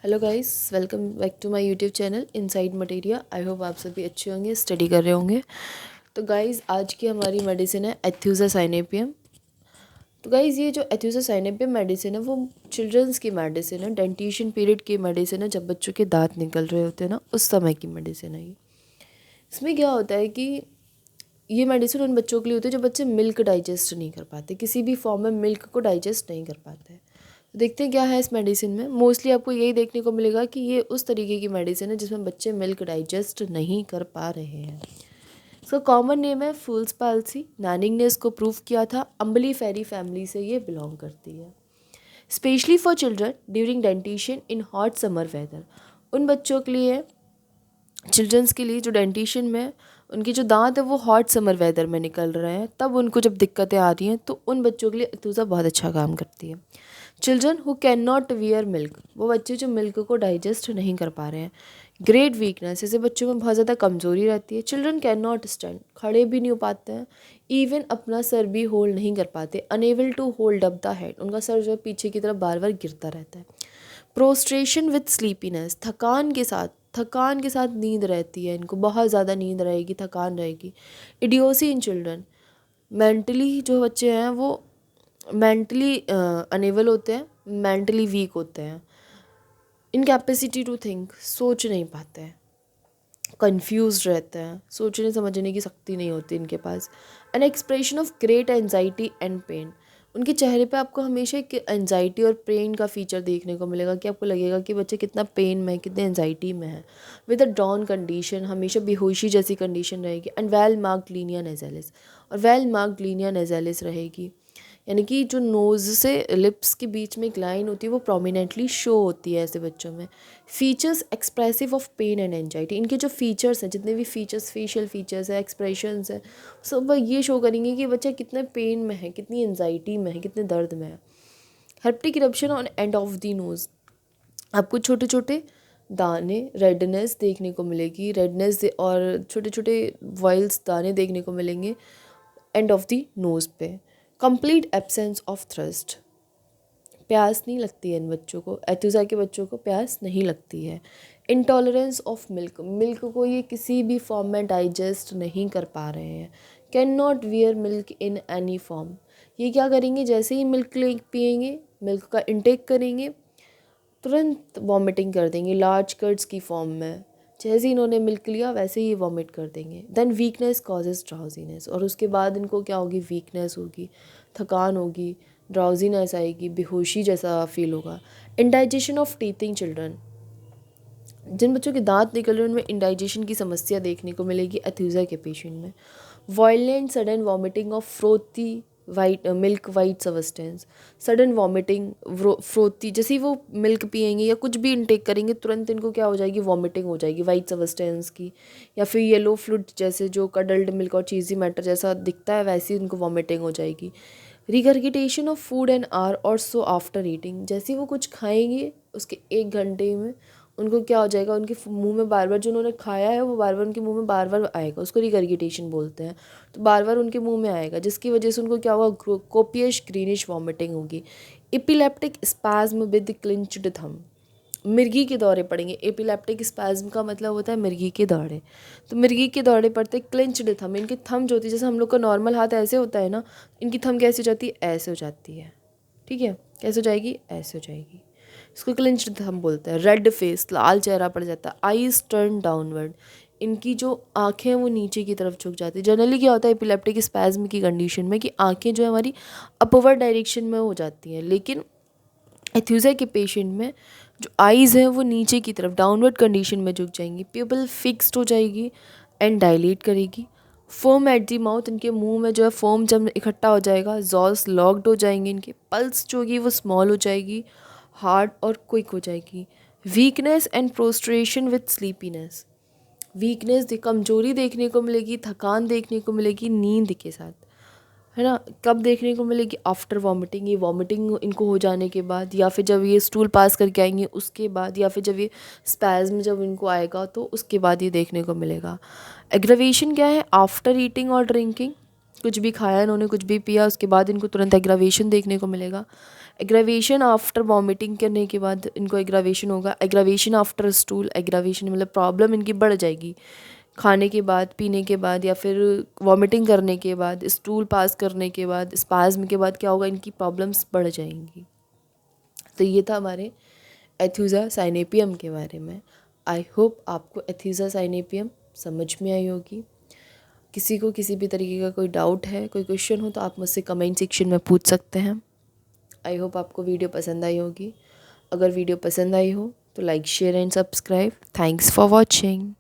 Hello guys, welcome back to my YouTube channel inside materia. I hope आप सभी अच्छे होंगे, स्टडी कर रहे होंगे। तो गाइस, आज की हमारी मेडिसिन है एथ्यूजा साइनेपियम। तो गाइस, ये जो एथ्यूजा साइनेपियम मेडिसिन है वो चिल्ड्रंस की मेडिसिन है, डेंटिशन पीरियड की मेडिसिन है। जब बच्चों के दांत निकल रहे होते हैं ना, उस समय की मेडिसिन है ये। इसमें क्या होता है कि ये मेडिसिन उन बच्चों के लिए होती है जो बच्चे मिल्क डाइजेस्ट नहीं कर पाते, किसी भी फॉर्म में मिल्क को डाइजेस्ट नहीं कर पाते हैं। तो देखते हैं क्या है इस मेडिसिन में। मोस्टली आपको यही देखने को मिलेगा कि ये उस तरीके की मेडिसिन है जिसमें बच्चे मिल्क डाइजेस्ट नहीं कर पा रहे हैं। इसका कॉमन नेम है फूल्स पाल्सी। नैनिंग ने इसको प्रूव किया था। अम्बली फेरी फैमिली से ये बिलोंग करती है। Specially for children during dentition in hot summer weather. उन बच्चों के लिए, चिल्ड्रंस के लिए जो डेंटिशन में उनके जो दांत है वो हॉट समर वेदर में निकल रहे हैं, तब उनको जब दिक्कतें आ रही हैं तो उन बच्चों के लिए एथूजा बहुत अच्छा काम करती है। Children who can not wear milk, वो बच्चे जो मिल्क को डाइजेस्ट नहीं कर पा रहे हैं। ग्रेट वीकनेस, ऐसे बच्चों में बहुत ज़्यादा कमज़ोरी रहती है। चिल्ड्रन कैन नॉट स्टैंड, खड़े भी नहीं हो पाते हैं। इवन अपना सर भी होल्ड नहीं कर पाते। Unable to hold up the head, उनका सर जो है पीछे की तरफ बार बार गिरता रहता है। प्रोस्ट्रेशन विथ स्लीपीनेस, थकान के साथ नींद रहती है इनको, बहुत ज़्यादा नींद रहेगी, थकान रहेगी। इडियोसी इन चिल्ड्रन, मेंटली जो बच्चे हैं वो मेंटली अनेबल होते हैं, मेंटली वीक होते हैं। इनकैपेसिटी टू थिंक, सोच नहीं पाते हैं। कंफ्यूज रहते हैं, सोचने समझने की शक्ति नहीं होती इनके पास। An expression of great anxiety and pain, उनके चेहरे पे आपको हमेशा एक एंजाइटी और पेन का फीचर देखने को मिलेगा कि आपको लगेगा कि बच्चे कितना पेन में है, कितने एंजाइटी में है। विद अ डॉन कंडीशन, हमेशा बेहोशी जैसी कंडीशन रहेगी। एंड वेल मार्क्ड लीनिया नेजेलिस, और वेल मार्क्ड लीनिया नेजेलिस रहेगी, यानी कि जो नोज़ से लिप्स के बीच में एक लाइन होती है वो प्रोमिनेंटली शो होती है ऐसे बच्चों में। Features expressive of pain and anxiety, इनके जो फीचर्स हैं, जितने भी फीचर्स, फेशियल फीचर्स है, एक्सप्रेशंस है, सब वह ये शो करेंगे कि बच्चा कितने पेन में है, कितनी एंजाइटी में है, कितने दर्द में है। Herpetic eruption on and of the nose, आपको छोटे छोटे दाने, रेडनेस देखने को मिलेगी, रेडनेस और छोटे छोटे वॉइल्स दाने देखने को मिलेंगे एंड ऑफ द नोज़ पे। कंप्लीट एब्सेंस ऑफ थ्रस्ट, प्यास नहीं लगती है इन बच्चों को, एथुजा के बच्चों को प्यास नहीं लगती है। इंटॉलरेंस ऑफ मिल्क, मिल्क को ये किसी भी फॉर्म में डाइजेस्ट नहीं कर पा रहे हैं। Can not wear milk in any form, ये क्या करेंगे, जैसे ही मिल्क पियेंगे, मिल्क का इंटेक करेंगे, तुरंत वॉमिटिंग कर देंगे लार्ज कर्ड्स की फॉर्म में। जैसे ही इन्होंने मिल्क लिया वैसे ही वॉमिट कर देंगे। देन वीकनेस कॉजेज ड्राउजीनेस, और उसके बाद इनको क्या होगी, वीकनेस होगी, थकान होगी, ड्राउजीनेस आएगी, बेहोशी जैसा फील होगा। इंडाइजेशन ऑफ टीथिंग चिल्ड्रन, जिन बच्चों के दांत निकल रहे हैं उनमें इंडाइजेशन की समस्या देखने को मिलेगी एथ्यूजा के पेशेंट में। Violent sudden vomiting of frothy white milk white substance, sudden vomiting, frothy, जैसे ही वो मिल्क पियेंगे या कुछ भी इनटेक करेंगे तुरंत इनको क्या हो जाएगी, वॉमिटिंग हो जाएगी वाइट सब्सटेंस की, या फिर येलो फ्लूइड जैसे जो कडल्ड मिल्क और चीज़ी मैटर जैसा दिखता है वैसे ही इनको वॉमिटिंग हो जाएगी। Regurgitation of food an hour और सो आफ्टर ईटिंग, जैसे ही वो कुछ खाएंगे उसके 1 घंटे में उनको क्या हो जाएगा, उनके मुंह में बार बार जो उन्होंने खाया है वो बार बार उनके मुंह में बार बार आएगा, उसको रिगर्गिटेशन बोलते हैं। तो बार बार उनके मुंह में आएगा, जिसकी वजह से उनको क्या होगा, कोपियस ग्रीनिश वॉमिटिंग होगी। Epileptic spasm with clinched thumb, मिर्गी के दौरे पड़ेंगे। एपिलेप्टिक स्पैज्म का मतलब होता है मिर्गी के दौरे, तो मिर्गी के दौरे पड़ते क्लिंच्ड थंब, इनकी थंब जो होती है, जैसे हम लोग का नॉर्मल हाथ ऐसे होता है ना, इनकी थंब कैसे हो जाती है, ऐसे हो जाती है। ठीक है, कैसे हो जाएगी, ऐसे हो जाएगी, इसको क्लिंच्ड थंब बोलते हैं। रेड फेस, लाल चेहरा पड़ जाता है। आईज टर्न डाउनवर्ड, इनकी जो आंखें हैं वो नीचे की तरफ झुक जाती है। जनरली क्या होता है एपिलेप्टिक स्पैज्म की कंडीशन में कि आंखें जो है हमारी अपवर्ड डायरेक्शन में हो जाती हैं, लेकिन एथ्यूजा के पेशेंट में जो आईज़ हैं वो नीचे की तरफ डाउनवर्ड कंडीशन में झुक जाएंगी। प्यूपल फिक्स्ड हो जाएगी एंड डायलेट करेगी। फोम एट दी माउथ, इनके मुंह में जो है फोम जब इकट्ठा हो जाएगा, जॉल्स लॉक्ड हो जाएंगे, इनके पल्स जो होगी वो स्मॉल हो जाएगी, हार्ड और क्विक हो जाएगी। Weakness and prostration with sleepiness, weakness कमजोरी देखने को मिलेगी, थकान देखने को मिलेगी नींद के साथ, है ना। कब देखने को मिलेगी, आफ्टर वॉमिटिंग, ये वॉमिटिंग इनको हो जाने के बाद, या फिर जब ये स्टूल पास करके आएंगे उसके बाद, या फिर जब ये स्पैज्म जब इनको आएगा तो उसके बाद ये देखने को मिलेगा। एग्रावेशन क्या है, आफ्टर ईटिंग और ड्रिंकिंग, कुछ भी खाया, इन्होंने कुछ भी पिया, उसके बाद इनको तुरंत एग्रावेशन देखने को मिलेगा। एग्रावेशन आफ्टर वॉमिटिंग करने के बाद इनको एग्रावेशन होगा। एग्रावेशन आफ्टर स्टूल, एग्रावेशन मतलब प्रॉब्लम इनकी बढ़ जाएगी खाने के बाद, पीने के बाद, या फिर वॉमिटिंग करने के बाद, स्टूल पास करने के बाद, स्पाज्म के बाद क्या होगा, इनकी प्रॉब्लम्स बढ़ जाएंगी। तो ये था हमारे एथुसा साइनेपियम के बारे में। आई होप आपको एथुसा साइनेपियम समझ में आई होगी। किसी को किसी भी तरीके का कोई डाउट है, कोई क्वेश्चन हो, तो आप मुझसे कमेंट सेक्शन में पूछ सकते हैं। आई होप आपको वीडियो पसंद आई होगी। अगर वीडियो पसंद आई हो तो like, share and subscribe. Thanks for watching.